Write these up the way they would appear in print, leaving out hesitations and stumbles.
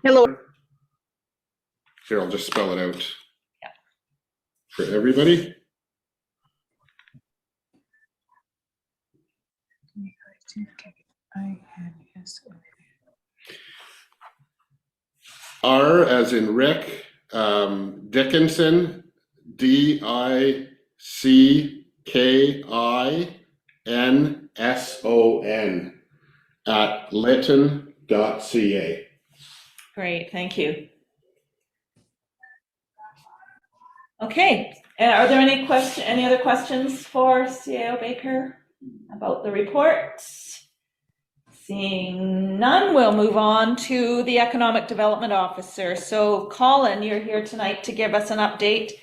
Hello. Here, I'll just spell it out for everybody. R as in Rick, Dickinson, Dickinson at Lytton.ca. Great, thank you. Okay, and are there any other questions for CAO Baker about the reports? Seeing none, we'll move on to the Economic Development Officer. So Colin, you're here tonight to give us an update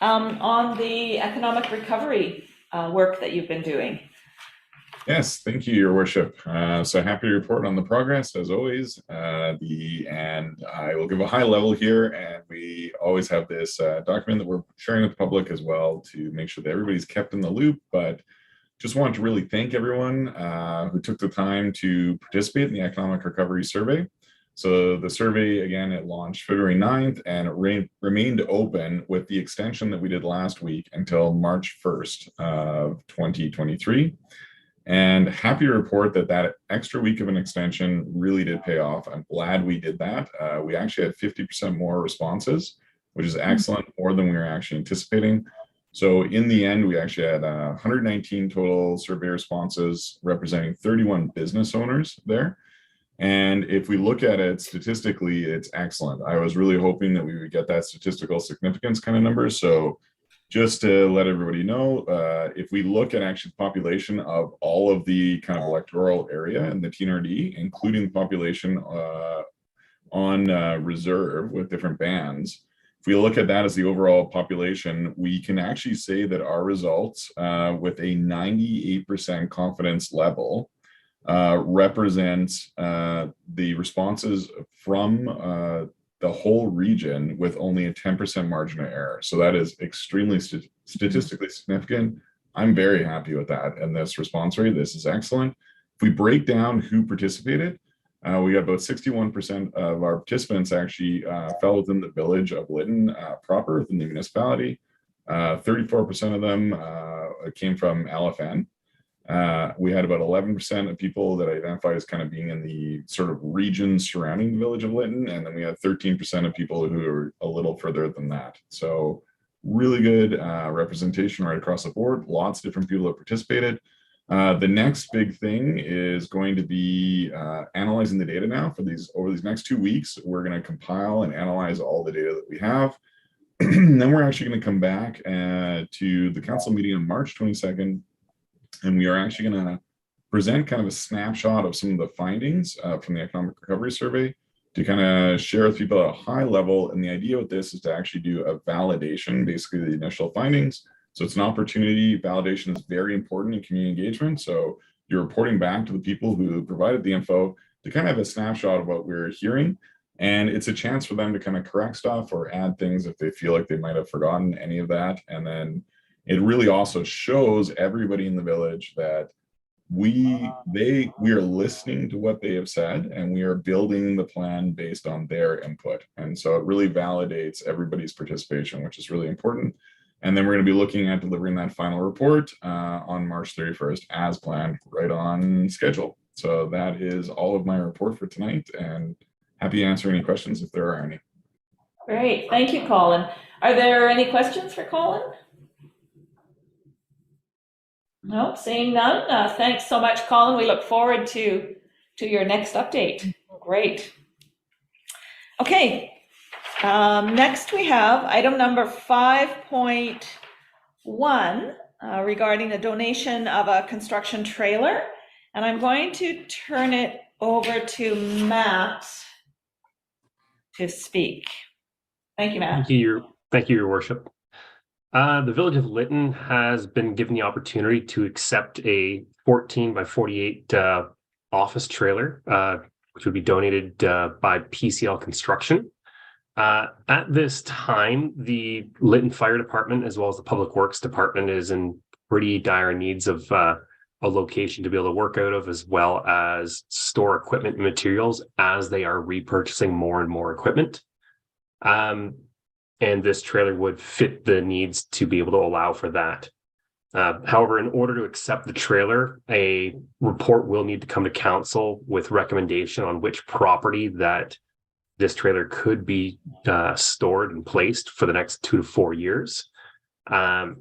on the economic recovery work that you've been doing. Yes, thank you, Your Worship. So happy to report on the progress, as always. And I will give a high level here, and we always have this document that we're sharing with the public as well to make sure that everybody's kept in the loop. But just wanted to really thank everyone who took the time to participate in the Economic Recovery Survey. So the survey, again, it launched February 9th, and it remained open with the extension that we did last week until March 1st of 2023. And happy to report that that extra week of an extension really did pay off. I'm glad we did that. We actually had 50% more responses, which is excellent, more than we were actually anticipating. So in the end, we actually had 119 total survey responses representing 31 business owners there. And if we look at it statistically, it's excellent. I was really hoping that we would get that statistical significance kind of numbers. So just to let everybody know, if we look at actually the population of all of the kind of electoral area in the TNRD, including the population on reserve with different bands, if we look at that as the overall population, we can actually say that our results with a 98% confidence level represents the responses from the whole region with only a 10% margin of error. So that is extremely statistically significant. I'm very happy with that. And this response rate, this is excellent. If we break down who participated, we got about 61% of our participants actually fell within the village of Lytton proper, within the municipality. 34% of them came from LFN. We had about 11% of people that identified as kind of being in the sort of region surrounding the village of Lytton, and then we had 13% of people who are a little further than that. So really good representation right across the board. Lots of different people that participated. The next big thing is going to be analyzing the data now for over these next 2 weeks. We're going to compile and analyze all the data that we have. Then we're actually going to come back to the council meeting on March 22nd. And we are actually going to present kind of a snapshot of some of the findings from the Economic Recovery Survey to kind of share with people at a high level. And the idea with this is to actually do a validation, basically the initial findings. So it's an opportunity. Validation is very important in community engagement. So you're reporting back to the people who provided the info to kind of have a snapshot of what we're hearing. And it's a chance for them to kind of correct stuff or add things if they feel like they might have forgotten any of that. And then it really also shows everybody in the village that we are listening to what they have said, and we are building the plan based on their input. And so it really validates everybody's participation, which is really important. And then we're going to be looking at delivering that final report on March 31st as planned, right on schedule. So that is all of my report for tonight, and happy to answer any questions if there are any. Great, thank you, Colin. Are there any questions for Colin? No, seeing none. Thanks so much, Colin. We look forward to your next update. Great. Okay, next we have item number 5.1 regarding the donation of a construction trailer. And I'm going to turn it over to Matt to speak. Thank you, Matt. Thank you, Your Worship. The Village of Lytton has been given the opportunity to accept a 14 by 48 office trailer, which would be donated by PCL Construction. At this time, the Lytton Fire Department, as well as the Public Works Department, is in pretty dire needs of a location to be able to work out of, as well as store equipment and materials as they are repurchasing more and more equipment. And this trailer would fit the needs to be able to allow for that. However, in order to accept the trailer, a report will need to come to council with recommendation on which property that this trailer could be stored and placed for the next 2 to 4 years. At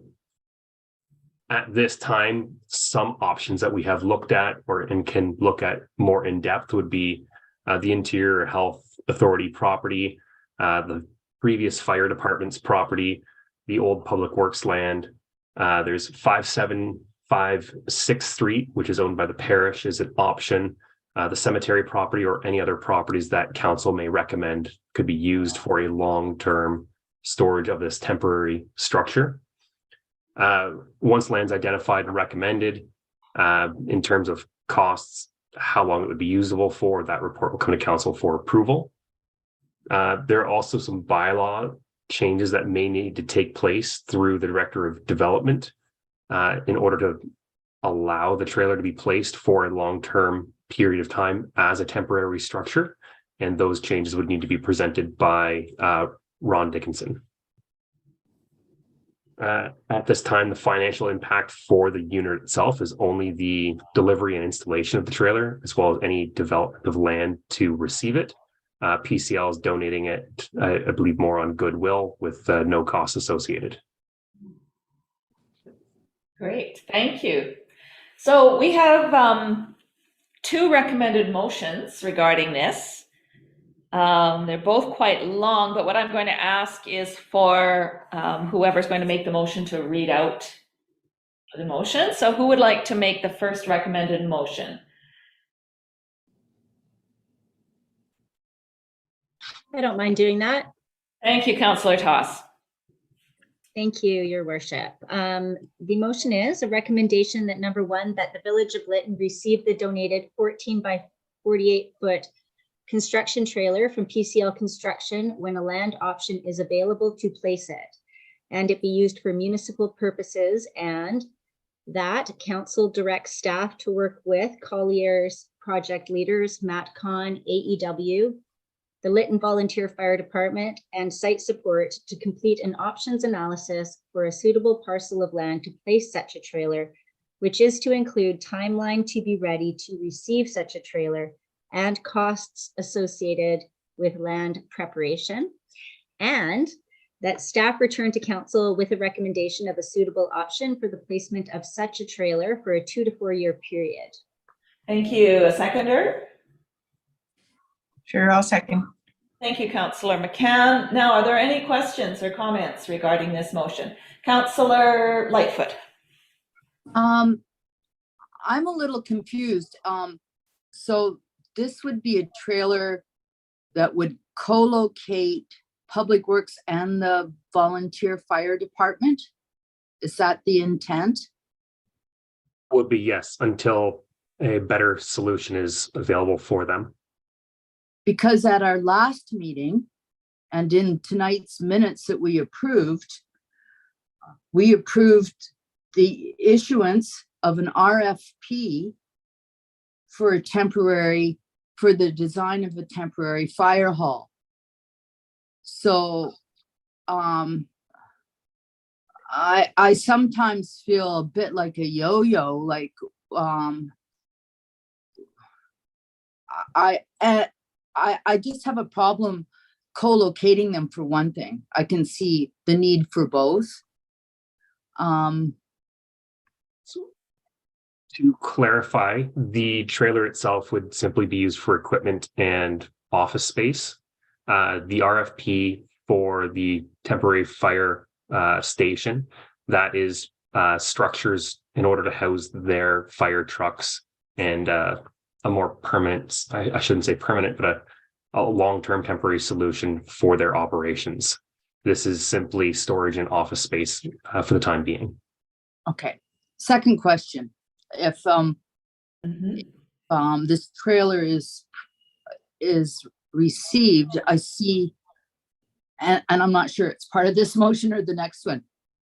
this time, some options that we have looked at and can look at more in depth would be the Interior Health Authority property, the previous fire department's property, the old Public Works land. There's 575 6th Street, which is owned by the parish, is an option. The cemetery property or any other properties that council may recommend could be used for a long-term storage of this temporary structure. Once land's identified and recommended, in terms of costs, how long it would be usable for, that report will come to council for approval. There are also some bylaw changes that may need to take place through the Director of Development in order to allow the trailer to be placed for a long-term period of time as a temporary structure. And those changes would need to be presented by Ron Dickinson. At this time, the financial impact for the unit itself is only the delivery and installation of the trailer, as well as any development of land to receive it. PCL is donating it, I believe, more on goodwill with no costs associated. Great, thank you. So we have 2 recommended motions regarding this. They're both quite long, but what I'm going to ask is for whoever's going to make the motion to read out the motion. So who would like to make the first recommended motion? I don't mind doing that. Thank you, Councillor Toss. Thank you, Your Worship. The motion is a recommendation that number 1, that the Village of Lytton receive the donated 14 by 48 foot construction trailer from PCL Construction when a land option is available to place it, and it be used for municipal purposes, and that council directs staff to work with Collier's project leaders, MatCon, AEW, the Lytton Volunteer Fire Department, and site support to complete an options analysis for a suitable parcel of land to place such a trailer, which is to include timeline to be ready to receive such a trailer and costs associated with land preparation, and that staff return to council with a recommendation of a suitable option for the placement of such a trailer for a 2 to 4 year period. Thank you. A seconder? Sure, I'll second. Thank you, Councillor McCann. Now, are there any questions or comments regarding this motion? Councillor Lightfoot. I'm a little confused. So this would be a trailer that would co-locate Public Works and the Volunteer Fire Department? Is that the intent? Would be yes, until a better solution is available for them. Because at our last meeting and in tonight's minutes that we approved the issuance of an RFP for the design of a temporary fire hall. So I sometimes feel a bit like a yo-yo, like I just have a problem co-locating them, for one thing. I can see the need for both. To clarify, the trailer itself would simply be used for equipment and office space. The RFP for the temporary fire station, that is structures in order to house their fire trucks and a more permanent, I shouldn't say permanent, but a long-term temporary solution for their operations. This is simply storage and office space for the time being. Okay. Second question. If this trailer is received, I see, and I'm not sure it's part of this motion or the next one.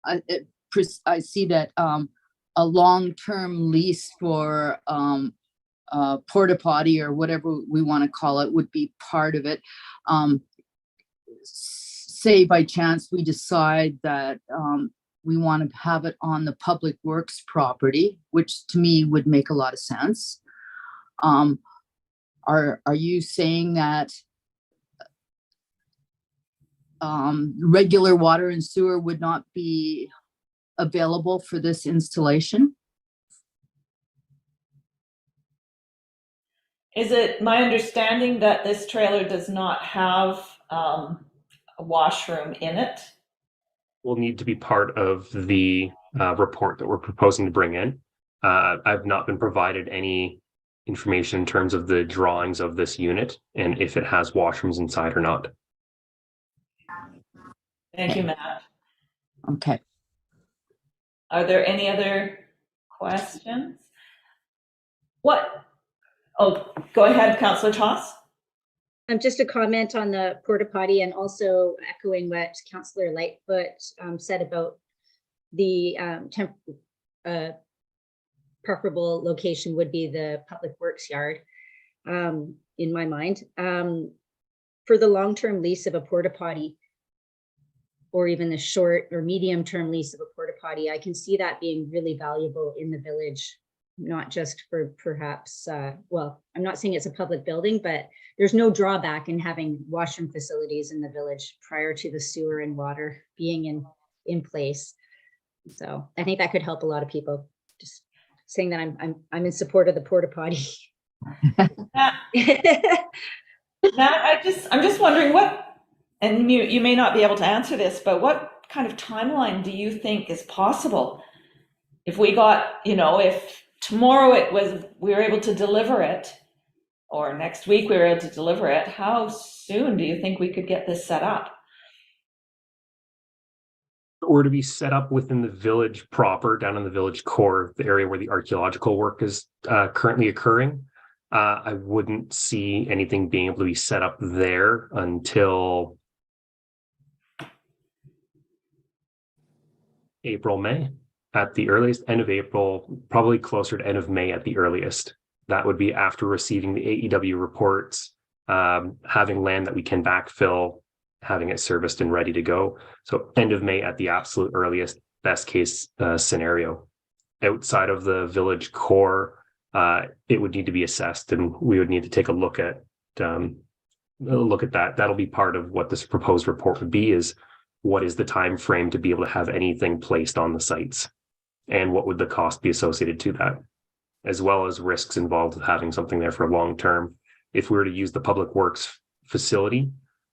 I see that a long-term lease for porta potty or whatever we want to call it would be part of it. Say by chance we decide that we want to have it on the public works property, which to me would make a lot of sense. Are you saying that regular water and sewer would not be available for this installation? Is it my understanding that this trailer does not have a washroom in it? Will need to be part of the report that we're proposing to bring in. I've not been provided any information in terms of the drawings of this unit and if it has washrooms inside or not. Thank you, Matt. Okay. Are there any other questions? Go ahead, Councillor Toss. Just a comment on the porta potty and also echoing what Councillor Lightfoot said about the preferable location would be the public works yard, in my mind. For the long-term lease of a porta potty, or even the short or medium-term lease of a porta potty, I can see that being really valuable in the village, not just for perhaps, well, I'm not saying it's a public building, but there's no drawback in having washroom facilities in the village prior to the sewer and water being in place. So I think that could help a lot of people. Just saying that I'm in support of the porta potty. Matt, I'm just wondering what, and you may not be able to answer this, but what kind of timeline do you think is possible? If we got, if tomorrow we were able to deliver it, or next week we were able to deliver it, how soon do you think we could get this set up? Or to be set up within the village proper, down in the village core, the area where the archaeological work is currently occurring. I wouldn't see anything being able to be set up there until April, May at the earliest, end of April, probably closer to end of May at the earliest. That would be after receiving the AEW reports, having land that we can backfill, having it serviced and ready to go. So end of May at the absolute earliest, best case scenario. Outside of the village core, it would need to be assessed, and we would need to take a look at that. That'll be part of what this proposed report would be, is what is the time frame to be able to have anything placed on the sites, and what would the cost be associated to that, as well as risks involved with having something there for long term. If we were to use the public works facility,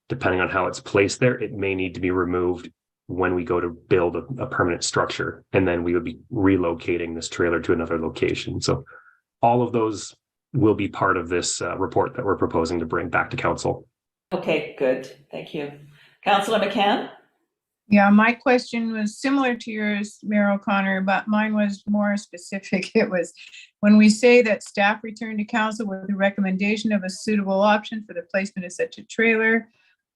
depending on how it's placed there, it may need to be removed when we go to build a permanent structure, and then we would be relocating this trailer to another location. So all of those will be part of this report that we're proposing to bring back to council. Okay, good. Thank you. Councillor McCann? Yeah, my question was similar to yours, Mayor O'Connor, but mine was more specific. It was, when we say that staff return to council with the recommendation of a suitable option for the placement of such a trailer,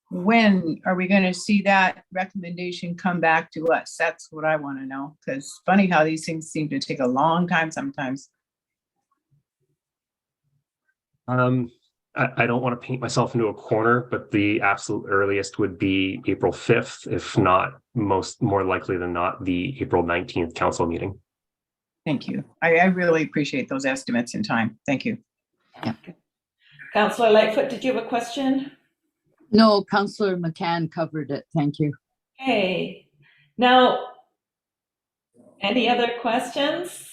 when are we going to see that recommendation come back to us? That's what I want to know, because it's funny how these things seem to take a long time sometimes. I don't want to paint myself into a corner, but the absolute earliest would be April 5th, if not more likely than not, the April 19th council meeting. Thank you. I really appreciate those estimates in time. Thank you. Yeah. Councillor Lightfoot, did you have a question? No, Councillor McCann covered it. Thank you. Okay. Now, any other questions?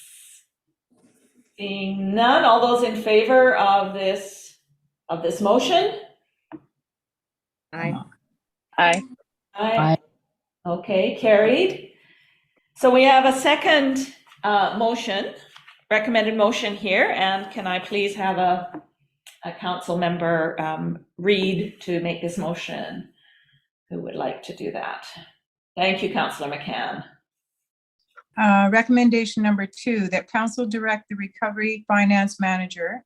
Seeing none, all those in favor of this motion? Aye. Aye. Aye. Okay, carried. So we have a second motion, recommended motion here, and can I please have a council member read to make this motion? Who would like to do that? Thank you, Councillor McCann. Recommendation number 2, that council direct the recovery finance manager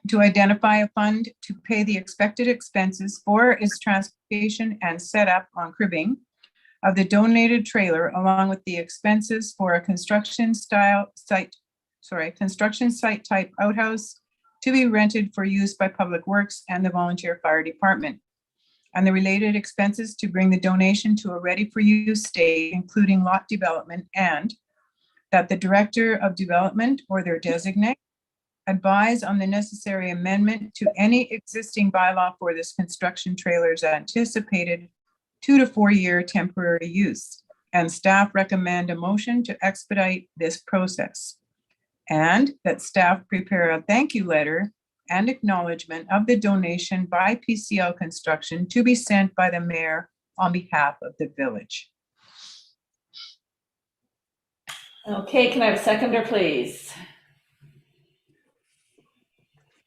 to identify a fund to pay the expected expenses for its transportation and setup on cribbing of the donated trailer along with the expenses for a construction site type outhouse to be rented for use by Public Works and the Volunteer Fire Department, and the related expenses to bring the donation to a ready-for-use state, including lot development, and that the Director of Development or their designate advise on the necessary amendment to any existing bylaw for this construction trailer's anticipated 2 to 4 year temporary use, and staff recommend a motion to expedite this process, and that staff prepare a thank you letter and acknowledgement of the donation by PCL Construction to be sent by the mayor on behalf of the village. Okay, can I have a seconder, please?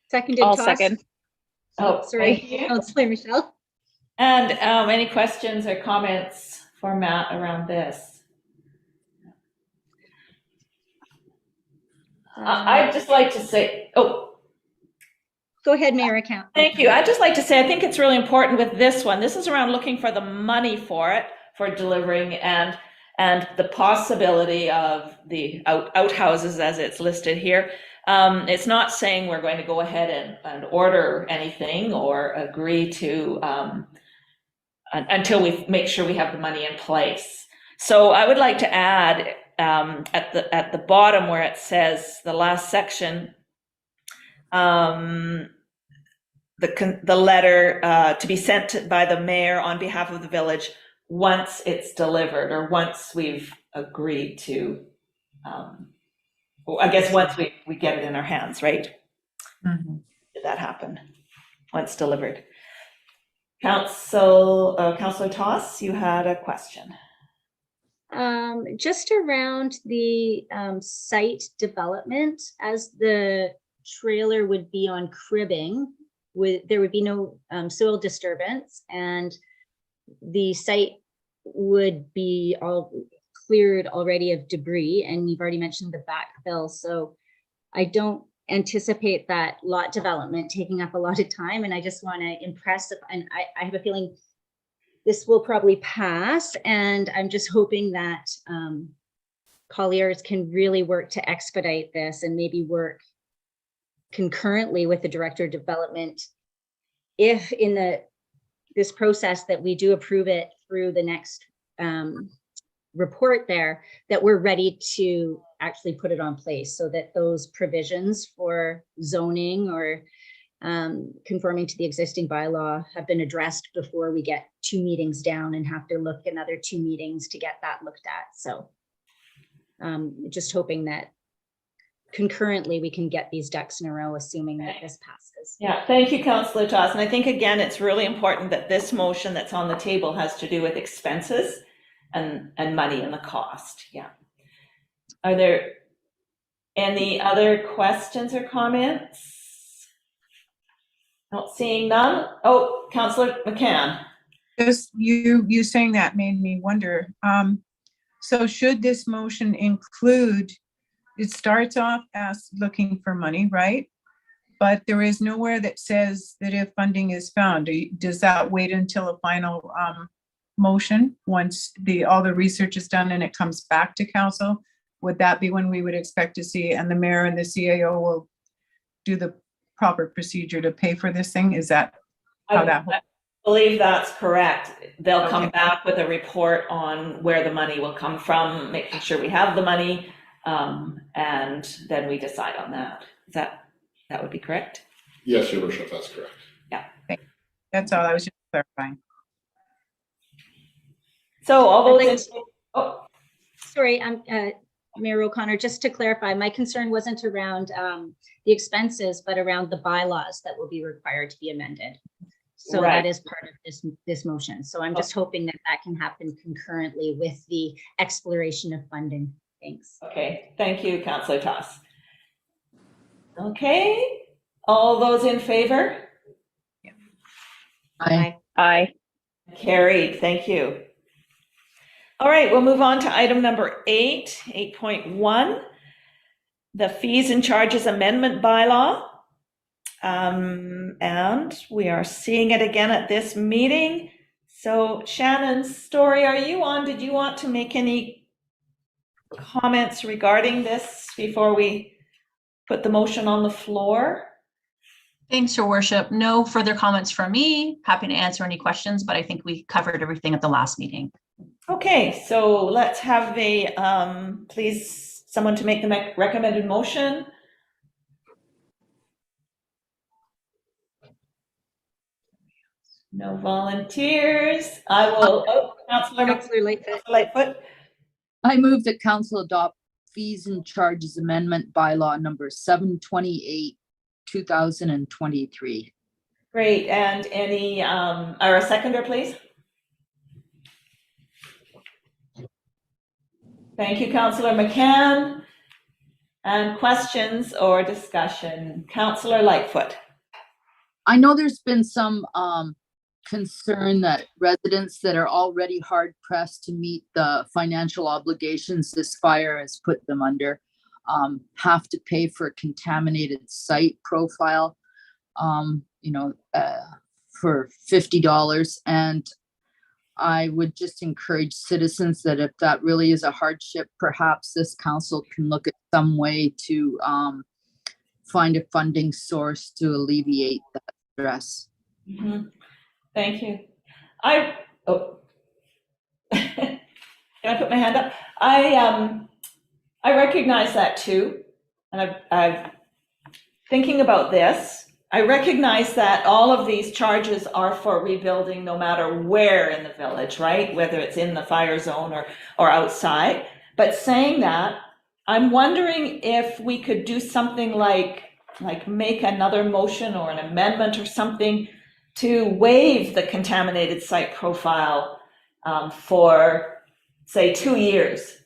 Seconded, I'll Toss. second. Oh, Sorry, thank you. Councillor Michelle. And any questions or comments for Matt around this? I'd just like to say, Go ahead, Mayor Account. thank you. I'd just like to say, I think it's really important with this one. This is around looking for the money for it, for delivering, and the possibility of the outhouses as it's listed here. It's not saying we're going to go ahead and order anything or agree to until we make sure we have the money in place. So I would like to add at the bottom where it says the last section, the letter to be sent by the mayor on behalf of the village once it's delivered, or once we've agreed to, I guess once we get it in our hands, right? Mm-hmm. Did that happen? Once delivered. Councillor Toss, you had a question. Just around the site development, as the trailer would be on cribbing, there would be no soil disturbance, and the site would be all cleared already of debris, and you've already mentioned the backfill, so I don't anticipate that lot development taking up a lot of time, and I just want to impress, and I have a feeling this will probably pass, and I'm just hoping that Colliers can really work to expedite this and maybe work concurrently with the Director of Development. If in this process that we do approve it through the next report there, that we're ready to actually put it on place, so that those provisions for zoning or conforming to the existing bylaw have been addressed before we get 2 meetings down and have to look another 2 meetings to get that looked at. So just hoping that concurrently we can get these ducks in a row, assuming that this passes. Yeah, thank you, Councillor Toss. And I think, again, it's really important that this motion that's on the table has to do with expenses and money and the cost. Yeah. Are there any other questions or comments? Not seeing none. Oh, Councillor McCann. Just you saying that made me wonder. So should this motion include, it starts off as looking for money, right? But there is nowhere that says that if funding is found. Does that wait until a final motion once all the research is done and it comes back to council? Would that be when we would expect to see, and the mayor and the CAO will do the proper procedure to pay for this thing? Is that how that? I believe that's correct. They'll come Okay. back with a report on where the money will come from, making sure we have the money, and then we decide on that. That would be correct? Yes, Your Worship, that's correct. That's all. I was just clarifying. So all I'd those, like Sorry, Mayor O'Connor, just to clarify, my concern wasn't around the expenses, but around the bylaws that will be required to be amended. So Right. that is part of this motion. So I'm just hoping that that can happen concurrently with the exploration of funding. Thanks. okay, thank you, Councillor Toss. Okay, all those in favor? Aye. Carried, thank you. All right, we'll move on to item number 8.1, the fees and charges amendment bylaw. And we are seeing it again at this meeting. So Shannon, Story, are you on? Did you want to make any comments regarding this before we put the motion on the floor? Thanks, Your Worship. No further comments from me. Happy to answer any questions, but I think we covered everything at the last meeting. Okay, so let's have please, someone to make the recommended motion. No volunteers. I will, Councillor Lightfoot. I move that council adopt fees and charges amendment bylaw number 728, 2023. Great, and any, or a seconder, please? Thank you, Councillor McCann. And questions or discussion? Councillor Lightfoot. I know there's been some concern that residents that are already hard pressed to meet the financial obligations this fire has put them under have to pay for a contaminated site profile, for $50. And I would just encourage citizens that if that really is a hardship, perhaps this council can look at some way to find a funding source to alleviate that stress. Mm-hmm. Thank you. Can I put my hand up? I recognize that too. And I've thinking about this. I recognize that all of these charges are for rebuilding no matter where in the village, right? Whether it's in the fire zone or outside. But saying that, I'm wondering if we could do something like make another motion or an amendment or something to waive the contaminated site profile for, say, 2 years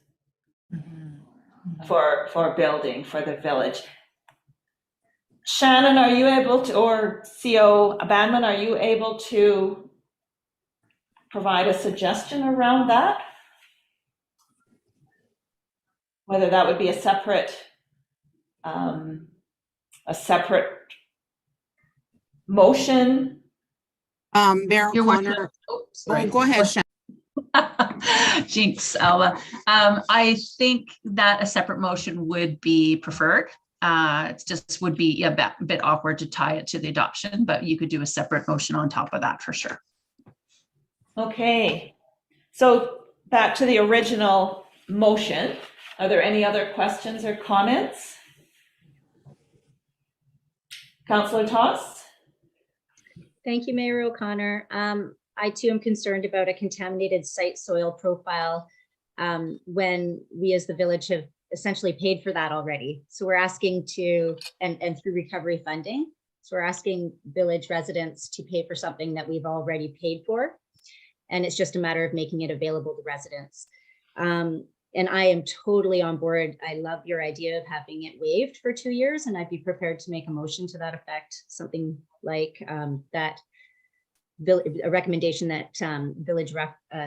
for building for the village. Shannon, are you able to, or CO Abandman, are you able to provide a suggestion around that? Whether that would be a separate motion. Mayor Your O'Connor. Worship. Go ahead, Shannon. Jinx, Alba. I think that a separate motion would be preferred. It just would be a bit awkward to tie it to the adoption, but you could do a separate motion on top of that for sure. Okay, so back to the original motion. Are there any other questions or comments? Councillor Toss? Thank you, Mayor O'Connor. I too am concerned about a contaminated site soil profile when we as the village have essentially paid for that already. So we're asking to, and through recovery funding, so we're asking village residents to pay for something that we've already paid for. And it's just a matter of making it available to residents. And I am totally on board. I love your idea of having it waived for 2 years, and I'd be prepared to make a motion to that effect, something like that, a recommendation that village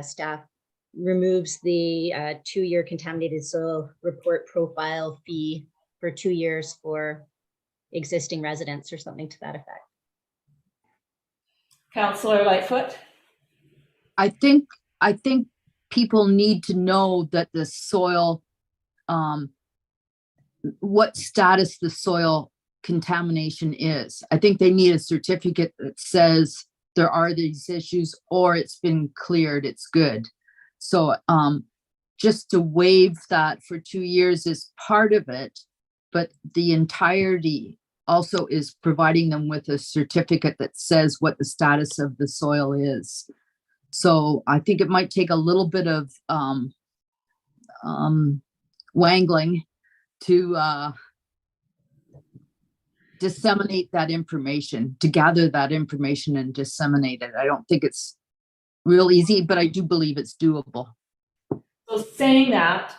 staff removes the 2-year contaminated soil report profile fee for 2 years for existing residents or something to that effect. Councillor Lightfoot? I think people need to know that the soil, what status the soil contamination is. I think they need a certificate that says there are these issues or it's been cleared, it's good. So just to waive that for 2 years is part of it, but the entirety also is providing them with a certificate that says what the status of the soil is. So I think it might take a little bit of wangling to disseminate that information, to gather that information and disseminate it. I don't think it's real easy, but I do believe it's doable. So saying that,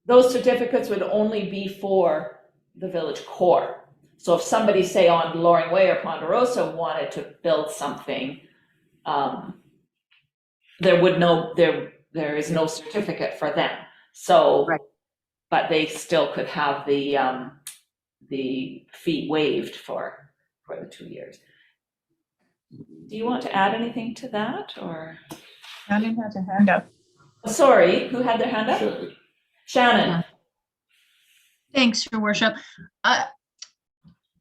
those certificates would only be for the village core. So if somebody, say on Loring Way or Ponderosa, wanted to build something, there is no certificate for them. So, right. But they still could have the fee waived for the 2 years. Do you want to add anything to that, or? Shannon has a hand up. Oh, sorry, who had their hand up? Shannon. Thanks, Your Worship.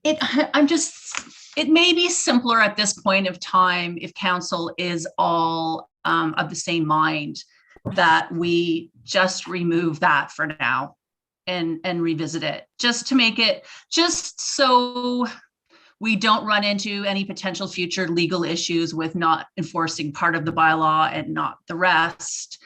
It may be simpler at this point of time if council is all of the same mind that we just remove that for now and revisit it, just to make it, just so we don't run into any potential future legal issues with not enforcing part of the bylaw and not the rest.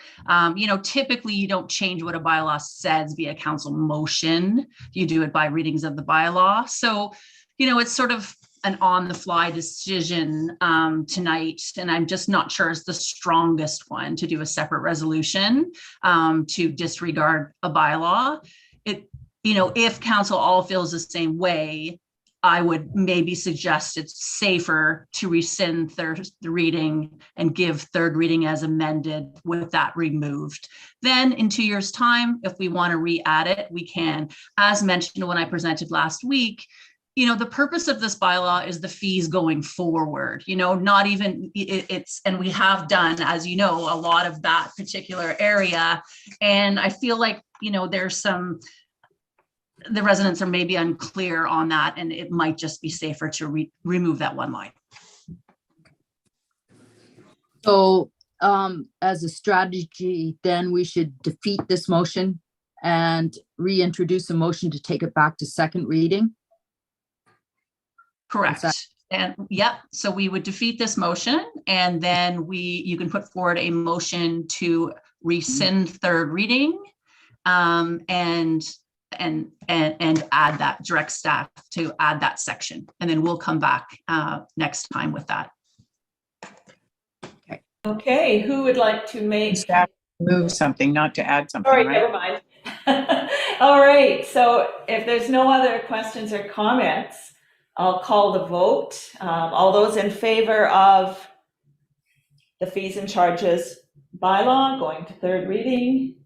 Typically you don't change what a bylaw says via council motion. You do it by readings of the bylaw. So, it's sort of an on-the-fly decision tonight, and I'm just not sure it's the strongest one to do a separate resolution to disregard a bylaw. If council all feels the same way, I would maybe suggest it's safer to rescind third reading and give third reading as amended with that removed. Then in 2 years' time, if we want to re-add it, we can. As mentioned when I presented last week, the purpose of this bylaw is the fees going forward, not even and we have done, as you know, a lot of that particular area. And I feel like, there's the residents are maybe unclear on that, and it might just be safer to remove that one line. So as a strategy, then we should defeat this motion and reintroduce a motion to take it back to second reading. Correct. And so we would defeat this motion, and then you can put forward a motion to rescind third reading and add that, direct staff to add that section. And then we'll come back next time with that. Okay, who would like to make? Staff move something, not to add something, Sorry, right? never mind. All right, so if there's no other questions or comments, I'll call the vote. All those in favor of the fees and charges bylaw going to third reading?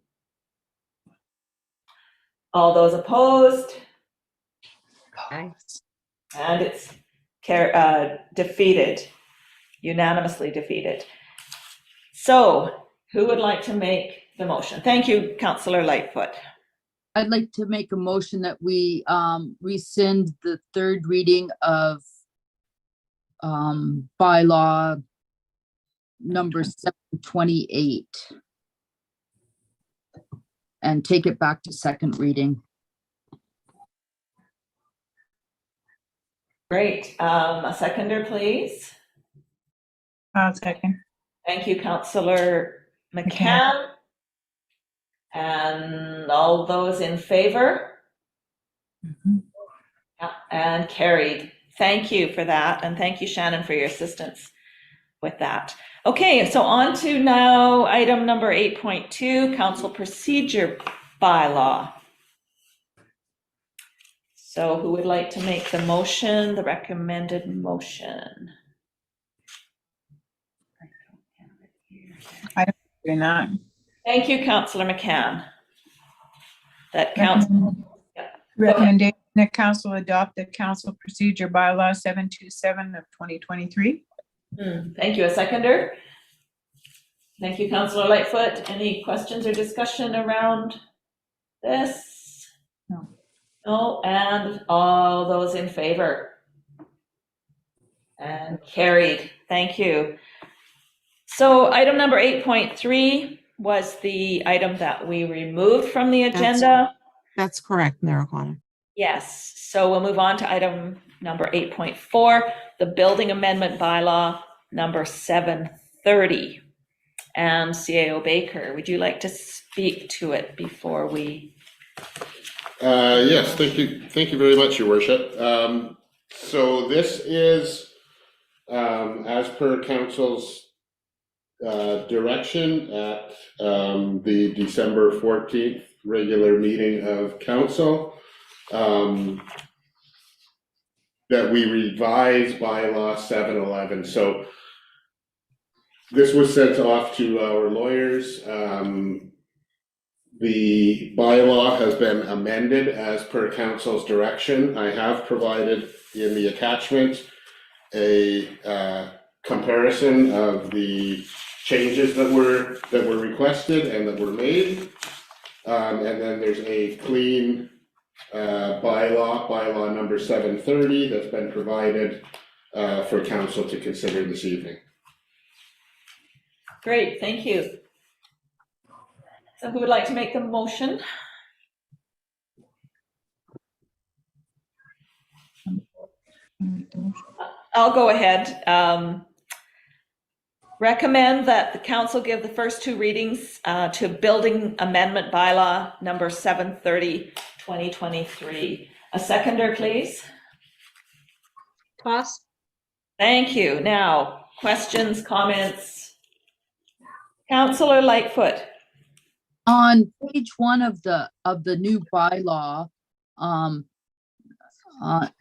All those opposed? Aye. And it's defeated, unanimously defeated. So who would like to make the motion? Thank you, Councillor Lightfoot. I'd like to make a motion that we rescind the third reading of bylaw number 728 and take it back to second reading. Great. A seconder, please. I'll second. Thank you, Councillor McCann. And all those in favor? Yeah, and carried. Thank you for that. And thank you, Shannon, for your assistance with that. Okay, so on to now item number 8.2, council procedure bylaw. So who would like to make the motion, the recommended motion? Do not. Thank you, Councillor McCann. That counts. Recommendation that council adopt the council procedure bylaw 727 of 2023. Thank you. A seconder? Thank you, Councillor Lightfoot. Any questions or discussion around this? No. No, and all those in favor? And carried. Thank you. So item number 8.3 was the item that we removed from the agenda. That's correct, Mayor O'Connor. Yes, so we'll move on to item number 8.4, the building amendment bylaw number 730. And CAO Baker, would you like to speak to it before we? Yes, thank you. Thank you very much, Your Worship. So this is, as per council's direction at the December 14th regular meeting of council, that we revise bylaw 711. So this was sent off to our lawyers. The bylaw has been amended as per council's direction. I have provided in the attachment a comparison of the changes that were requested and that were made. And then there's a clean bylaw number 730 that's been provided for council to consider this evening. Great, thank you. So who would like to make the motion? I'll go ahead. Recommend that the council give the first two readings to building amendment bylaw number 730, 2023. A seconder, please. Toss. Thank you. Now, questions, comments? Councillor Lightfoot. On page 1 of the new bylaw,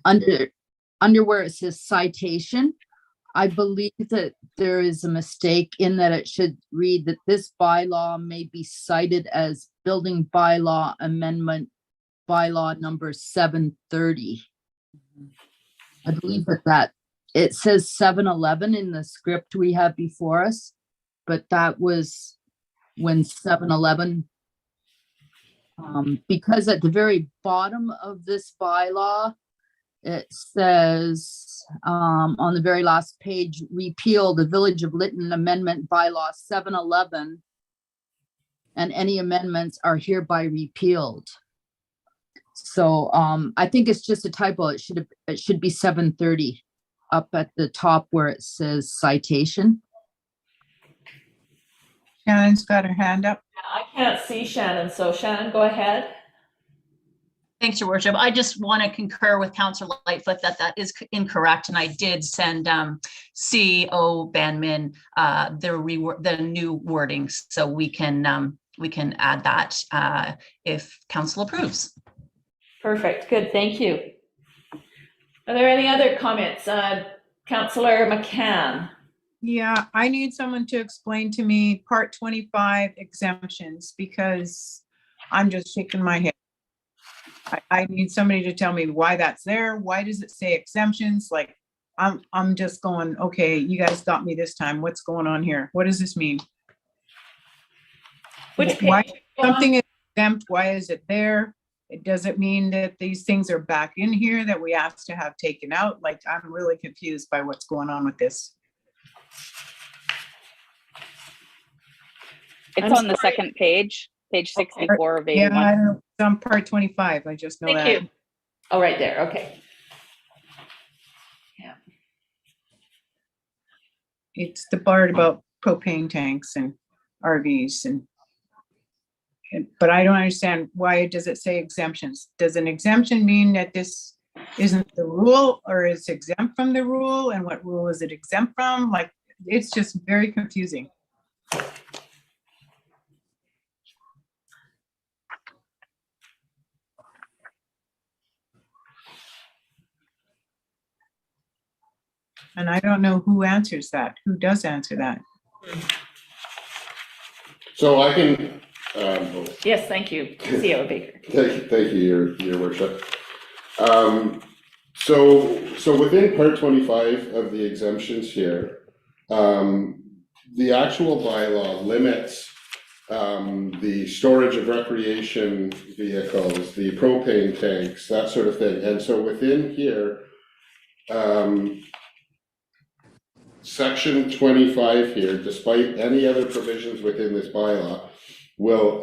under where it says citation, I believe that there is a mistake in that it should read that this bylaw may be cited as building bylaw amendment bylaw number 730. I believe that it says 711 in the script we have before us, but that was when 711, because at the very bottom of this bylaw, it says on the very last page, repeal the Village of Lytton Amendment Bylaw 711, and any amendments are hereby repealed. So I think it's just a typo. It should be 730 up at the top where it says citation. Shannon's got her hand up. I can't see Shannon, so Shannon, go ahead. Thanks, Your Worship. I just want to concur with Councillor Lightfoot that is incorrect, and I did send CEO Banman the new wording, so we can add that if council approves. Perfect, good, thank you. Are there any other comments? Councillor McCann. Yeah, I need someone to explain to me part 25 exemptions, because I'm just shaking my head. I need somebody to tell me why that's there. Why does it say exemptions? Like, I'm just going, okay, you guys got me this time. What's going on here? What does this mean? Which Why page? something is exempt? Why is it there? It doesn't mean that these things are back in here that we asked to have taken out. Like, I'm really confused by what's going on with this. It's I'm on the sorry. second page, page 64 of Yeah, 81. I don't know. It's on part 25. I just know Thank that. you. Oh, right there, okay. Yeah. It's the part about propane tanks and RVs but I don't understand, why does it say exemptions? Does an exemption mean that this isn't the rule, or is exempt from the rule? And what rule is it exempt from? Like, it's just very confusing. And I don't know who answers that. Who does answer that? So I can, Yes, thank you, CEO Baker. thank you, your worship. So within part 25 of the exemptions here, the actual bylaw limits the storage of recreation vehicles, the propane tanks, that sort of thing. And so within here, section 25 here, despite any other provisions within this bylaw, will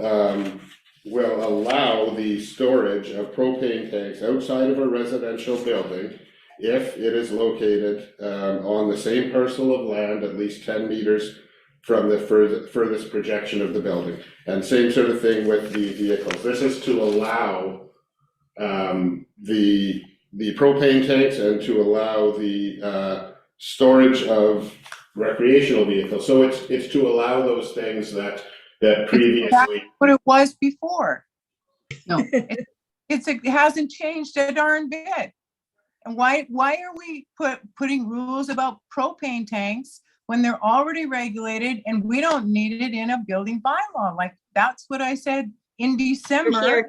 allow the storage of propane tanks outside of a residential building if it is located on the same parcel of land at least 10 meters from the furthest projection of the building. And same sort of thing with the vehicles. This is to allow the propane tanks and to allow the storage of recreational vehicles. So it's to allow those things that previously. What it was before. No. It hasn't changed a darn bit. And why are we putting rules about propane tanks when they're already regulated and we don't need it in a building bylaw? Like, that's what I said in December.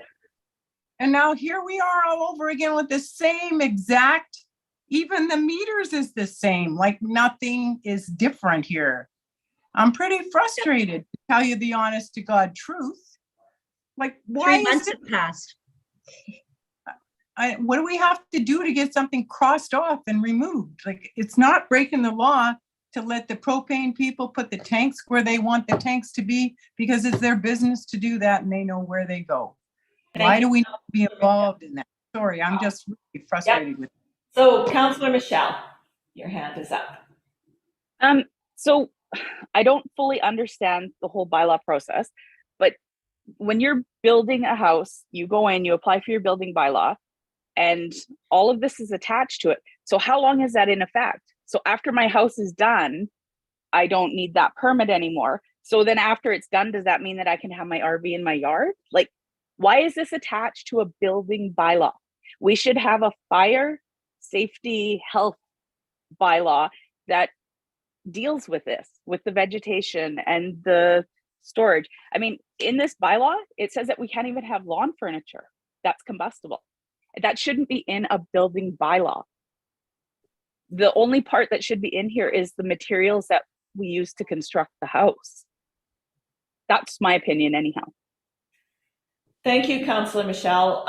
And now here we are all over again with the same exact even the meters is the same, like nothing is different here. I'm pretty frustrated, to tell you the honest to God truth. Like, why 3 is months it, have passed. what do we have to do to get something crossed off and removed? Like, it's not breaking the law to let the propane people put the tanks where they want the tanks to be, because it's their business to do that and they know where they go. Why Thank do you. we not be involved in that? Sorry, I'm just really frustrated with. So Councillor Michelle, your hand is up. So I don't fully understand the whole bylaw process, but when you're building a house, you go in, you apply for your building bylaw, and all of this is attached to it. So how long is that in effect? So after my house is done, I don't need that permit anymore. So then after it's done, does that mean that I can have my RV in my yard? Like, why is this attached to a building bylaw? We should have a fire safety health bylaw that deals with this, with the vegetation and the storage. I mean, in this bylaw, it says that we can't even have lawn furniture that's combustible. That shouldn't be in a building bylaw. The only part that should be in here is the materials that we use to construct the house. That's my opinion anyhow. Thank you, Councillor Michelle.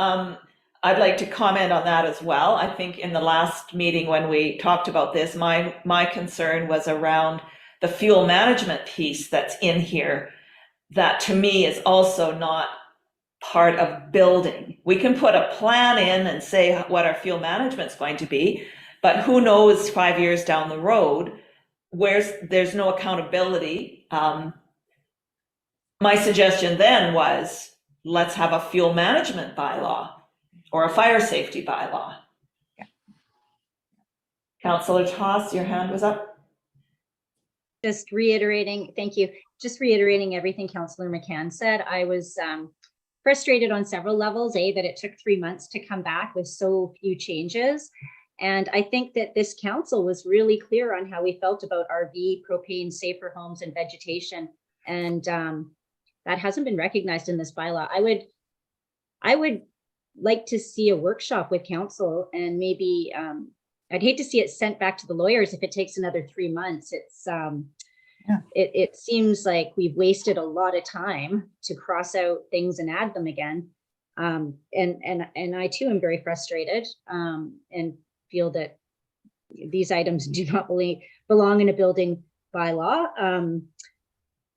I'd like to comment on that as well. I think in the last meeting when we talked about this, my concern was around the fuel management piece that's in here. That to me is also not part of building. We can put a plan in and say what our fuel management is going to be, but who knows 5 years down the road, there's no accountability. My suggestion then was, let's have a fuel management bylaw or a fire safety bylaw. Yeah. Councillor Toss, your hand was up. Just reiterating, thank you. Just reiterating everything Councillor McCann said. I was frustrated on several levels. A, that it took 3 months to come back with so few changes. And I think that this council was really clear on how we felt about RV, propane, safer homes, and vegetation. And that hasn't been recognized in this bylaw. I would like to see a workshop with council, and maybe I'd hate to see it sent back to the lawyers if it takes another 3 months. It's it seems like we've wasted a lot of time to cross out things and add them again. And I too am very frustrated and feel that these items do not belong in a building bylaw.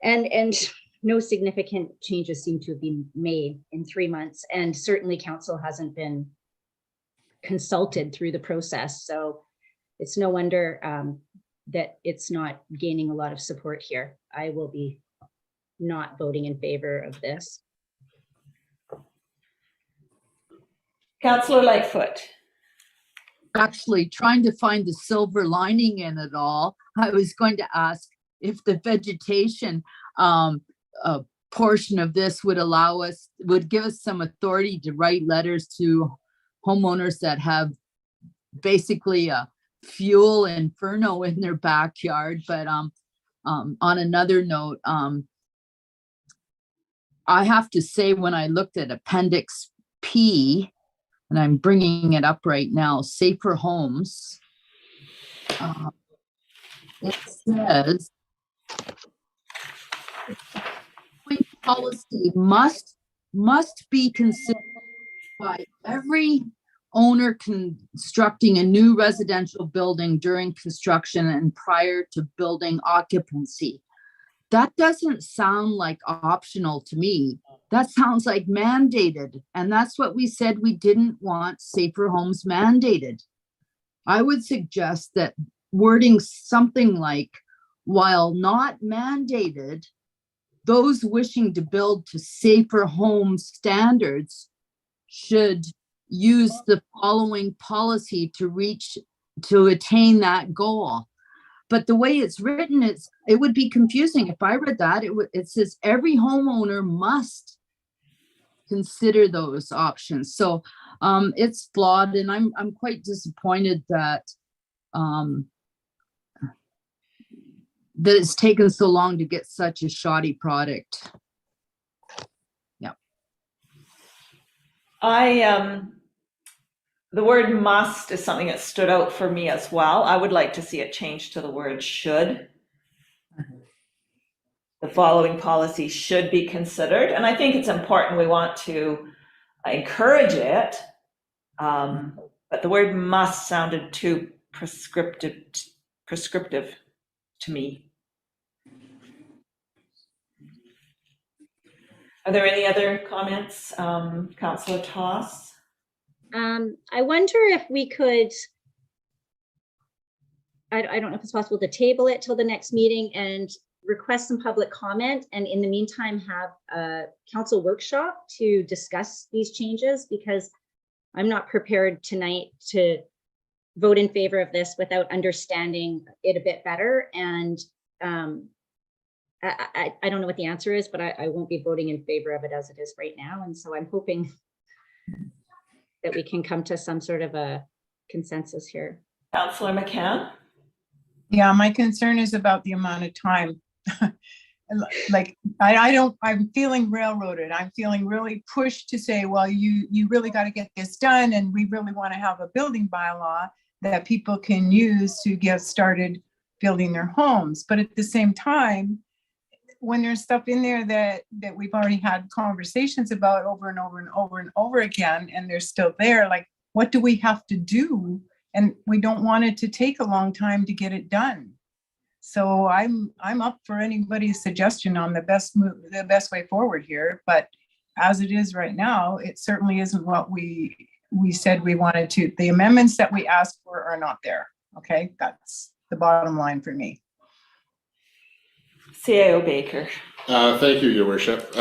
And no significant changes seem to have been made in 3 months. And certainly council hasn't been consulted through the process. So it's no wonder that it's not gaining a lot of support here. I will be not voting in favor of this. Councillor Lightfoot. Actually, trying to find the silver lining in it all, I was going to ask if the vegetation portion of this would give us some authority to write letters to homeowners that have basically a fuel inferno in their backyard. But on another note, I have to say, when I looked at Appendix P, and I'm bringing it up right now, safer homes, it says policy must be considered by every owner constructing a new residential building during construction and prior to building occupancy. That doesn't sound like optional to me. That sounds like mandated. And that's what we said we didn't want safer homes mandated. I would suggest that wording something like, while not mandated, those wishing to build to safer home standards should use the following policy to attain that goal. But the way it's written, it would be confusing. If I read that, it says every homeowner must consider those options. So it's flawed, and I'm quite disappointed that that it's taken so long to get such a shoddy product. Yeah. the word must is something that stood out for me as well. I would like to see it changed to the word should. The following policy should be considered, and I think it's important. We want to encourage it, but the word must sounded too prescriptive to me. Are there any other comments, Councillor Toss? I wonder if we could, I don't know if it's possible to table it till the next meeting and request some public comment, and in the meantime have a council workshop to discuss these changes, because I'm not prepared tonight to vote in favor of this without understanding it a bit better. And I don't know what the answer is, but I won't be voting in favor of it as it is right now. And so I'm hoping that we can come to some sort of a consensus here. Councillor McCann? Yeah, my concern is about the amount of time. Like, I'm feeling railroaded. I'm feeling really pushed to say, well, you really got to get this done. And we really want to have a building bylaw that people can use to get started building their homes. But at the same time, when there's stuff in there that we've already had conversations about over and over and over and over again, and they're still there, like, what do we have to do? And we don't want it to take a long time to get it done. So I'm up for anybody's suggestion on the best way forward here. But as it is right now, it certainly isn't what we said we wanted to. The amendments that we asked for are not there. Okay, that's the bottom line for me. CAO Baker. Thank you, Your Worship.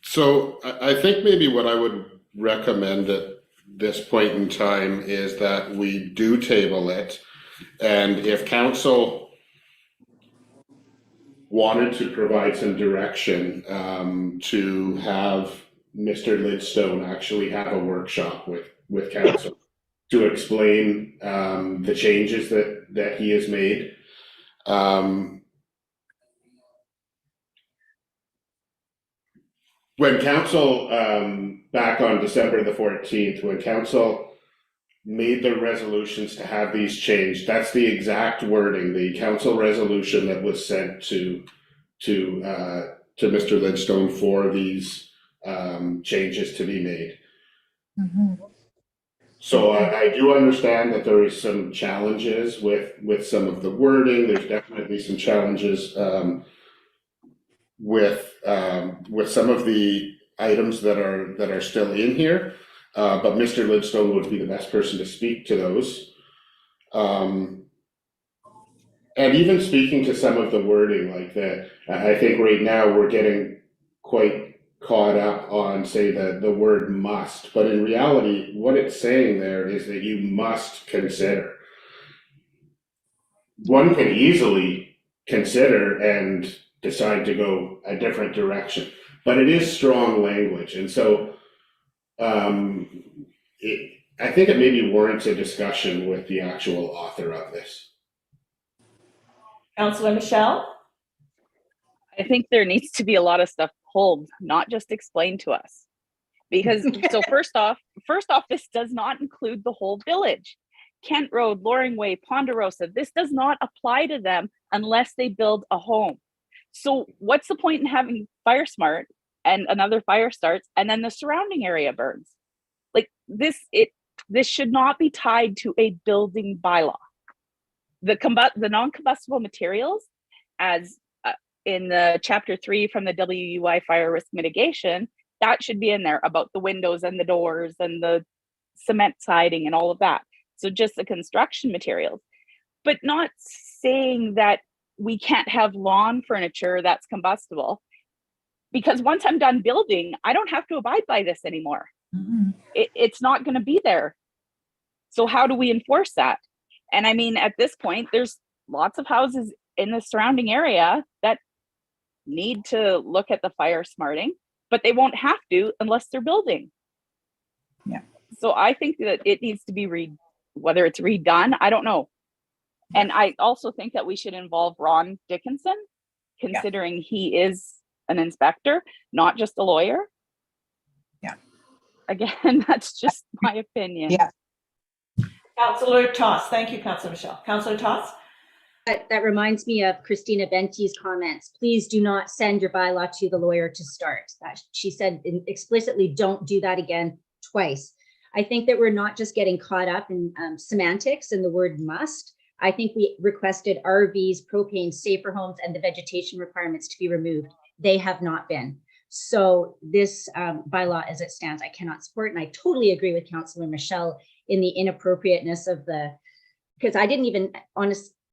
So I think maybe what I would recommend at this point in time is that we do table it, and if council wanted to provide some direction to have Mr. Lytton actually have a workshop with council to explain the changes that he has made. When council, back on December the 14th, when council made the resolutions to have these changed, that's the exact wording, the council resolution that was sent to Mr. Lytton for these changes to be made. Mm-hmm. So I do understand that there is some challenges with some of the wording. There's definitely some challenges with some of the items that are still in here, but Mr. Lytton would be the best person to speak to those. And even speaking to some of the wording like that, I think right now we're getting quite caught up on, say, the word must, but in reality, what it's saying there is that you must consider. One can easily consider and decide to go a different direction, but it is strong language. And so I think it maybe warrants a discussion with the actual author of this. Councillor Michelle? I think there needs to be a lot of stuff pulled, not just explained to us. Because so first off, this does not include the whole village. Kent Road, Loring Way, Ponderosa, this does not apply to them unless they build a home. So what's the point in having fire smart and another fire starts and then the surrounding area burns? Like this should not be tied to a building bylaw. The non-combustible materials, as in the chapter 3 from the WUI fire risk mitigation, that should be in there about the windows and the doors and the cement siding and all of that. So just the construction materials, but not saying that we can't have lawn furniture that's combustible, because once I'm done building, I don't have to abide by this anymore. Mm-hmm. It's not going to be there. So how do we enforce that? And I mean, at this point, there's lots of houses in the surrounding area that need to look at the fire smarting, but they won't have to unless they're building. Yeah. So I think that it needs to be whether it's redone, I don't know. And I also think that we should involve Ron Dickinson, considering he is an inspector, not just a lawyer. Yeah. again, that's just my opinion. Yeah. Councillor Toss, thank you, Councillor Michelle. Councillor Toss? That reminds me of Christina Benti's comments. Please do not send your bylaw to the lawyer to start. That she said explicitly, don't do that again twice. I think that we're not just getting caught up in semantics and the word must. I think we requested RVs, propane, safer homes, and the vegetation requirements to be removed. They have not been. So this bylaw as it stands, I cannot support. And I totally agree with Councillor Michelle in the inappropriateness of because I didn't even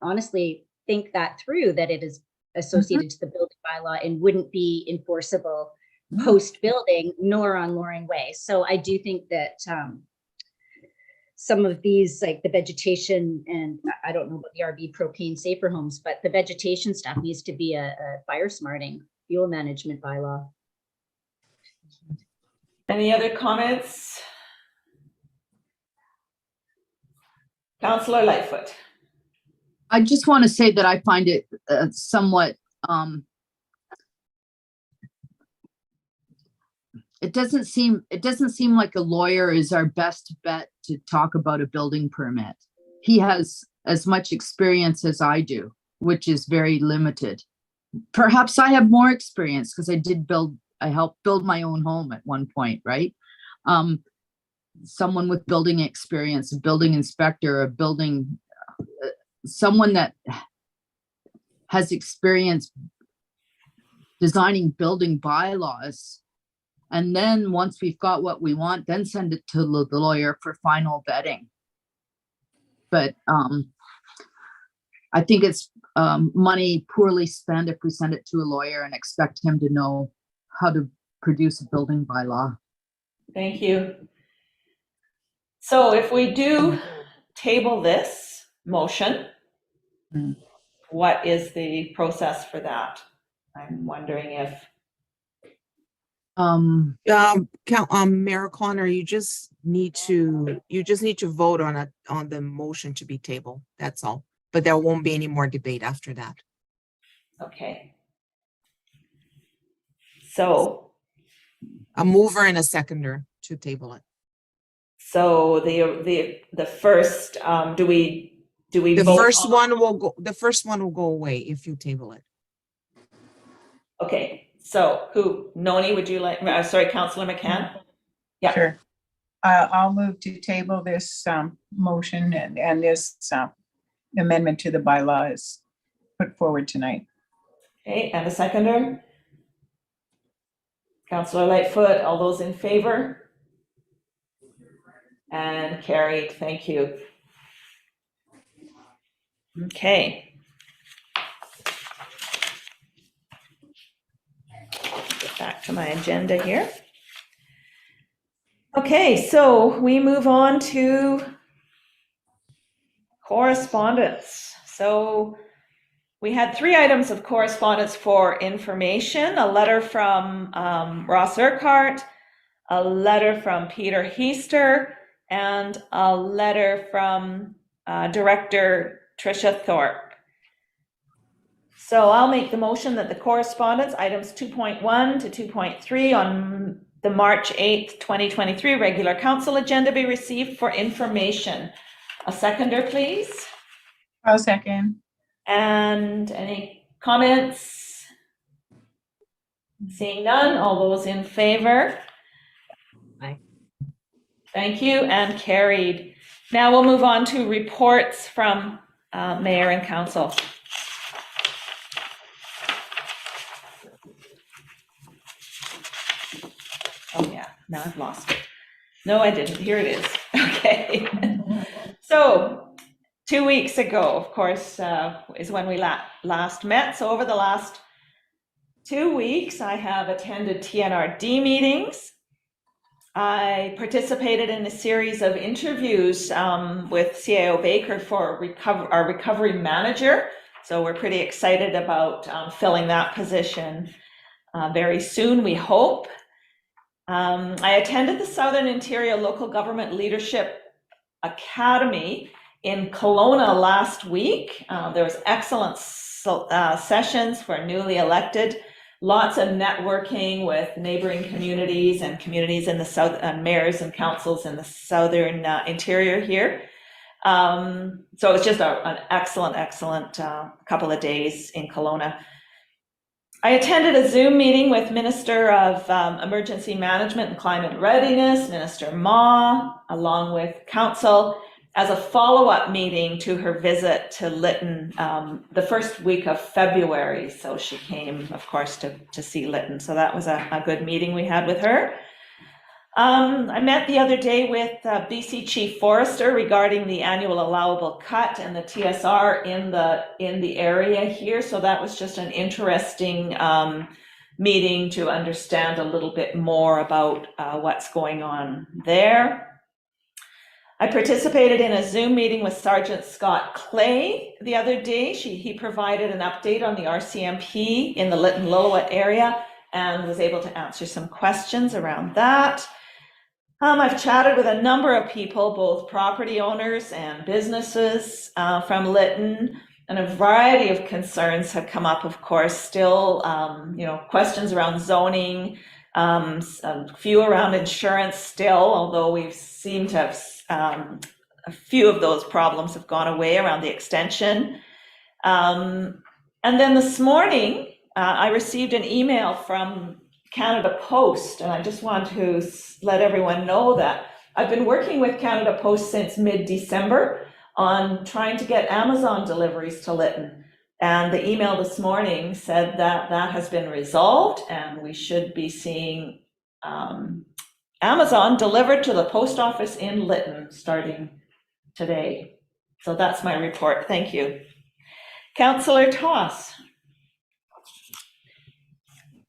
honestly think that through, that it is associated to the building bylaw and wouldn't be enforceable post-building nor on Loring Way. So I do think that some of these, like the vegetation, and I don't know about the RV, propane, safer homes, but the vegetation stuff needs to be a fire smarting fuel management bylaw. Any other comments? Councillor Lightfoot. I just want to say that I find it somewhat, it doesn't seem like a lawyer is our best bet to talk about a building permit. He has as much experience as I do, which is very limited. Perhaps I have more experience because I helped build my own home at one point, right? Someone with building experience, a building inspector, someone that has experience designing building bylaws. And then once we've got what we want, then send it to the lawyer for final vetting. But I think it's money poorly spent if we send it to a lawyer and expect him to know how to produce a building bylaw. Thank you. So if we do table this motion, what is the process for that? I'm wondering if. Mayor Connor, you just need to vote on the motion to be tabled. That's all. But there won't be any more debate after that. Okay. So. A mover and a seconder to table it. So the first, do we The vote first on- one will go. The first one will go away if you table it. Okay, so Noni, would you like, sorry, Councillor McCann? Yeah. Sure. I'll move to table this motion and this amendment to the bylaw is put forward tonight. Okay, and a seconder? Councillor Lightfoot, all those in favor? And carried, thank you. Okay. Get back to my agenda here. Okay, so we move on to correspondence. So we had 3 items of correspondence for information: a letter from Ross Urquhart, a letter from Peter Heister, and a letter from Director Tricia Thorpe. So I'll make the motion that the correspondence, items 2.1 to 2.3 on the March 8th, 2023 regular council agenda be received for information. A seconder, please. I'll second. And any comments? Seeing none, all those in favor? Aye. Thank you, and carried. Now we'll move on to reports from mayor and council. Oh yeah, now I've lost it. No, I didn't. Here it is. Okay. So 2 weeks ago, of course, is when we last met. So over the last 2 weeks, I have attended TNRD meetings. I participated in a series of interviews with CAO Baker for our recovery manager. So we're pretty excited about filling that position very soon, we hope. I attended the Southern Ontario Local Government Leadership Academy in Kelowna last week. There was excellent sessions for newly elected lots of networking with neighboring communities and communities in the south, mayors and councils in the southern interior here. So it was just an excellent couple of days in Kelowna. I attended a Zoom meeting with Minister of Emergency Management and Climate Readiness, Minister Ma, along with Council, as a follow-up meeting to her visit to Lytton the first week of February. So she came, of course, to see Lytton. So that was a good meeting we had with her. I met the other day with BC Chief Forester regarding the annual allowable cut and the TSR in the area here. So that was just an interesting meeting to understand a little bit more about what's going on there. I participated in a Zoom meeting with Sergeant Scott Clay the other day. He provided an update on the RCMP in the Lytton-Lillooet area and was able to answer some questions around that. I've chatted with a number of people, both property owners and businesses from Lytton, and a variety of concerns have come up, of course, still, questions around zoning, a few around insurance still, although we've seemed to have a few of those problems have gone away around the extension. And then this morning, I received an email from Canada Post, and I just want to let everyone know that I've been working with Canada Post since mid-December on trying to get Amazon deliveries to Lytton. And the email this morning said that that has been resolved and we should be seeing Amazon delivered to the post office in Lytton starting today. So that's my report. Thank you. Councillor Toss.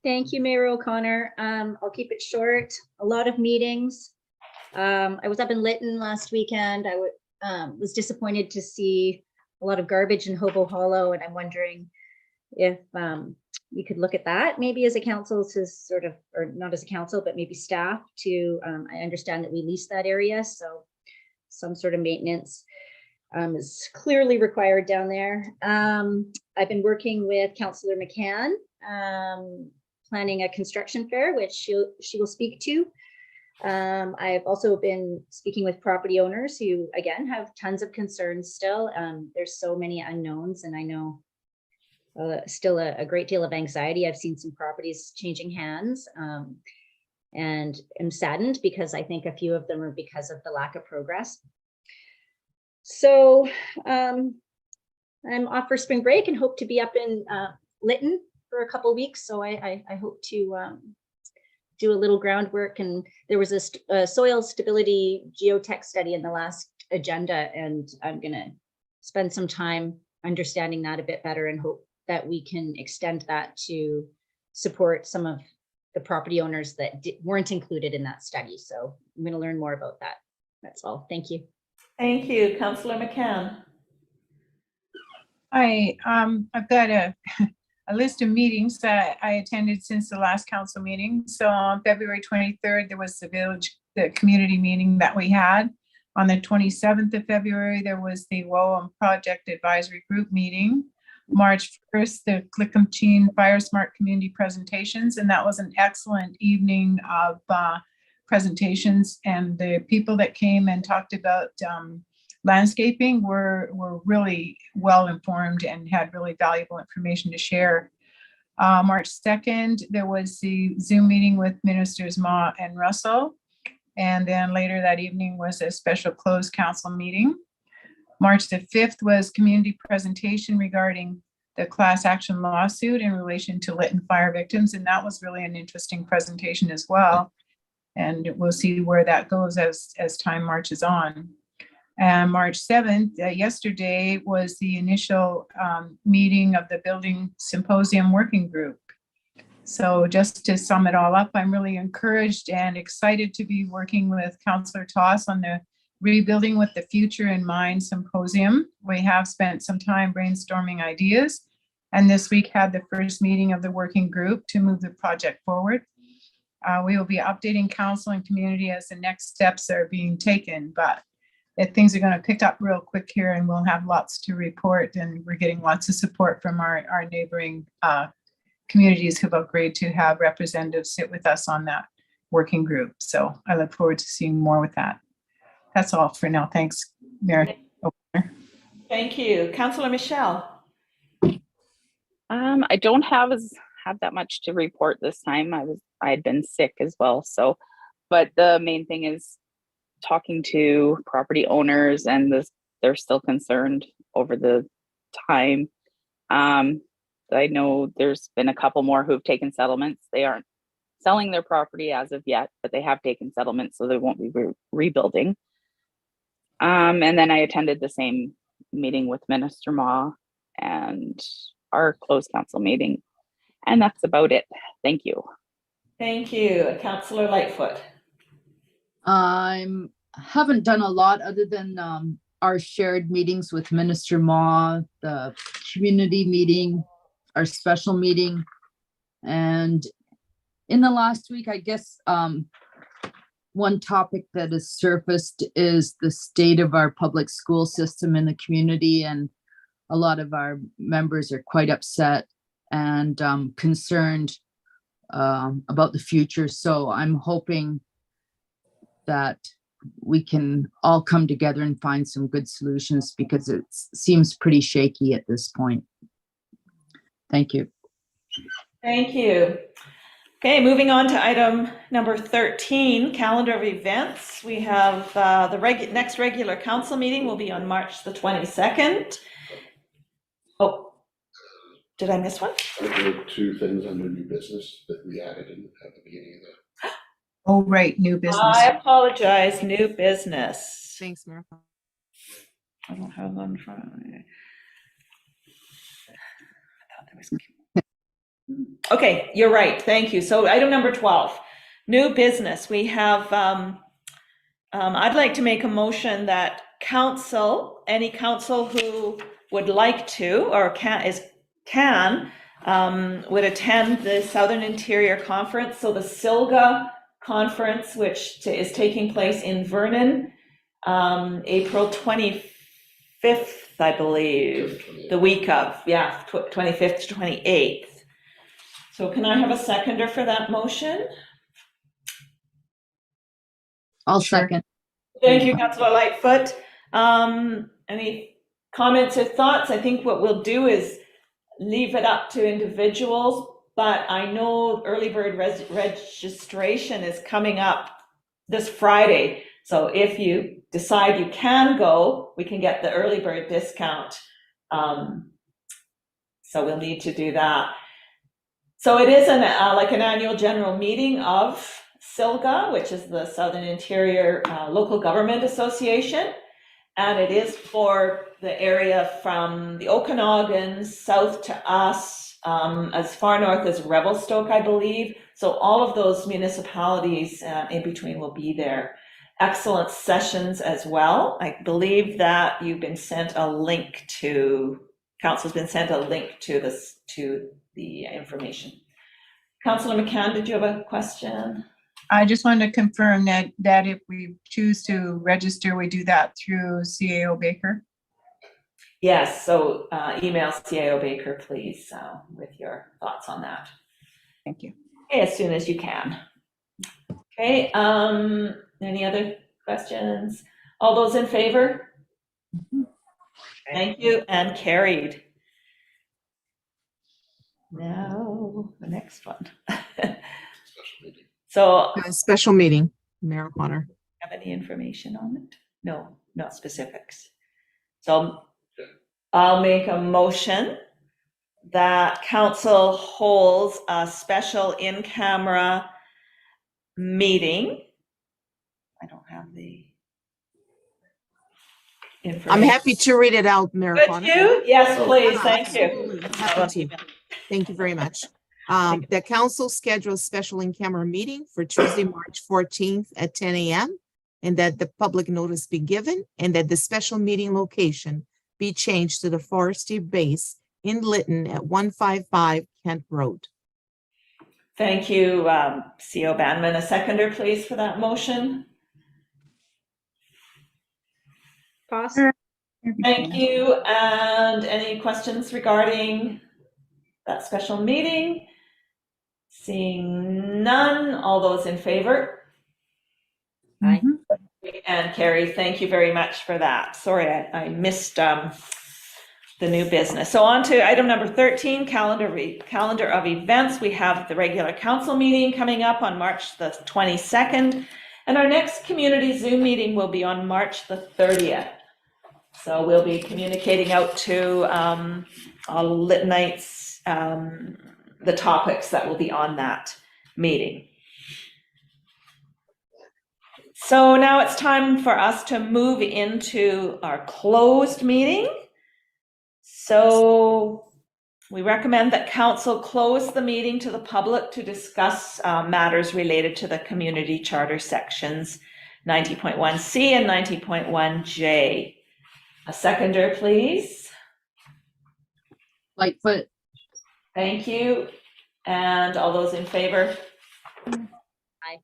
Thank you, Mayor O'Connor. I'll keep it short. A lot of meetings. I was up in Lytton last weekend. I was disappointed to see a lot of garbage in Hobo Hollow, and I'm wondering if we could look at that maybe as a council to sort of, or not as a council, but maybe staff to, I understand that we lease that area, so some sort of maintenance is clearly required down there. I've been working with Councillor McCann, planning a construction fair, which she will speak to. I've also been speaking with property owners who, again, have tons of concerns still. There's so many unknowns, and I know still a great deal of anxiety. I've seen some properties changing hands, and am saddened because I think a few of them are because of the lack of progress. So I'm off for spring break and hope to be up in Lytton for a couple of weeks. So I hope to do a little groundwork. And there was a soil stability geotech study in the last agenda, and I'm going to spend some time understanding that a bit better and hope that we can extend that to support some of the property owners that weren't included in that study. So I'm going to learn more about that. That's all. Thank you. Thank you, Councillor McCann. I've got a list of meetings that I attended since the last council meeting. So on February 23rd, there was the community meeting that we had. On the 27th of February, there was the WOAM Project Advisory Group meeting. March 1st, the Clickamteen Fire Smart Community presentations, and that was an excellent evening of presentations, and the people that came and talked about landscaping were really well informed and had really valuable information to share. March 2nd, there was the Zoom meeting with Ministers Ma and Russell, and then later that evening was a special closed council meeting. March the 5th was community presentation regarding the class action lawsuit in relation to Lytton fire victims, and that was really an interesting presentation as well. And we'll see where that goes as time marches on. And March 7th, yesterday, was the initial meeting of the Building Symposium Working Group. So just to sum it all up, I'm really encouraged and excited to be working with Councillor Toss on the Rebuilding with the Future in Mind Symposium. We have spent some time brainstorming ideas, and this week had the first meeting of the working group to move the project forward. We will be updating council and community as the next steps are being taken, but if things are going to pick up real quick here, and we'll have lots to report, and we're getting lots of support from our neighboring communities have agreed to have representatives sit with us on that working group. So I look forward to seeing more with that. That's all for now. Thanks, Mayor. Thank you. Councillor Michelle. I don't have that much to report this time. I had been sick as well. So, but the main thing is talking to property owners, and they're still concerned over the time. I know there's been a couple more who've taken settlements. They aren't selling their property as of yet, but they have taken settlements, so they won't be rebuilding. And then I attended the same meeting with Minister Ma and our closed council meeting. And that's about it. Thank you. Thank you. Councillor Lightfoot. Haven't done a lot other than our shared meetings with Minister Ma, the community meeting, our special meeting. And in the last week, I guess one topic that has surfaced is the state of our public school system in the community. And a lot of our members are quite upset and concerned about the future. So I'm hoping that we can all come together and find some good solutions, because it seems pretty shaky at this point. Thank you. Thank you. Okay, moving on to item number 13, calendar of events. We have the next regular council meeting will be on March the 22nd. Oh, did I miss one? There were two things under new business that we added in at the beginning of the. Oh, right, new business. I apologize, new business. Thanks, Mayor. I don't have one in front of me. I thought there was. Okay, you're right. Thank you. So item number 12, new business. We have, I'd like to make a motion that any council who would like to or can would attend the Southern Interior Conference. So the SILGA conference, which is taking place in Vernon, April 25th, I believe, the week of, 25th to 28th. So can I have a seconder for that motion? I'll Sure. second. Thank you, Councillor Lightfoot. Any comments or thoughts? I think what we'll do is leave it up to individuals, but I know early bird registration is coming up this Friday. So if you decide you can go, we can get the early bird discount. So we'll need to do that. So it is like an annual general meeting of SILGA, which is the Southern Interior Local Government Association. And it is for the area from the Okanagan south to us, as far north as Revelstoke, I believe. So all of those municipalities in between will be there. Excellent sessions as well. I believe that you've been sent a link to, council's been sent a link to this, to the information. Councillor McCann, did you have a question? I just wanted to confirm that if we choose to register, we do that through CAO Baker. Yes, so email CAO Baker, please, with your thoughts on that. Thank you. Okay, as soon as you can. Okay, any other questions? All those in favor? Thank you, and carried. Now, the next one. So, Special meeting, Mayor Connor. have any information on it? No, not specifics. So I'll make a motion that council holds a special in-camera meeting. I don't have the information. I'm happy to read it out, Mayor Could Connor. you? Yes, please, thank you. Absolutely. Happy to. Thank you very much. The council scheduled special in-camera meeting for Tuesday, March 14th at 10 a.m. and that the public notice be given and that the special meeting location be changed to the Forestry Base in Lytton at 155 Kent Road. Thank you, CO Banman. A seconder, please, for that motion. Foss? Thank you. And any questions regarding that special meeting? Seeing none, all those in favor? Aye. And Carrie, thank you very much for that. Sorry, I missed the new business. So on to item number 13, calendar of events. We have the regular council meeting coming up on March the 22nd, and our next community Zoom meeting will be on March the 30th. So we'll be communicating out to all Lyttonites the topics that will be on that meeting. So now it's time for us to move into our closed meeting. So we recommend that council close the meeting to the public to discuss matters related to the community charter sections 90.1C and 90.1J. A seconder, please. Lightfoot. Thank you. And all those in favor? Aye.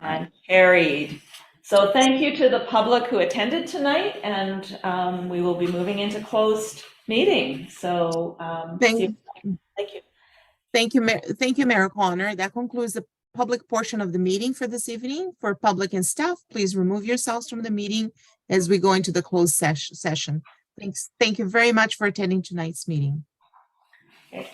And carried. So thank you to the public who attended tonight, and we will be moving into closed meeting. So Thank you. Thank you, Mayor Connor. That concludes the public portion of the meeting for this evening. For public and staff, please remove yourselves from the meeting as we go into the closed session. Thanks. Thank you very much for attending tonight's meeting. Okay.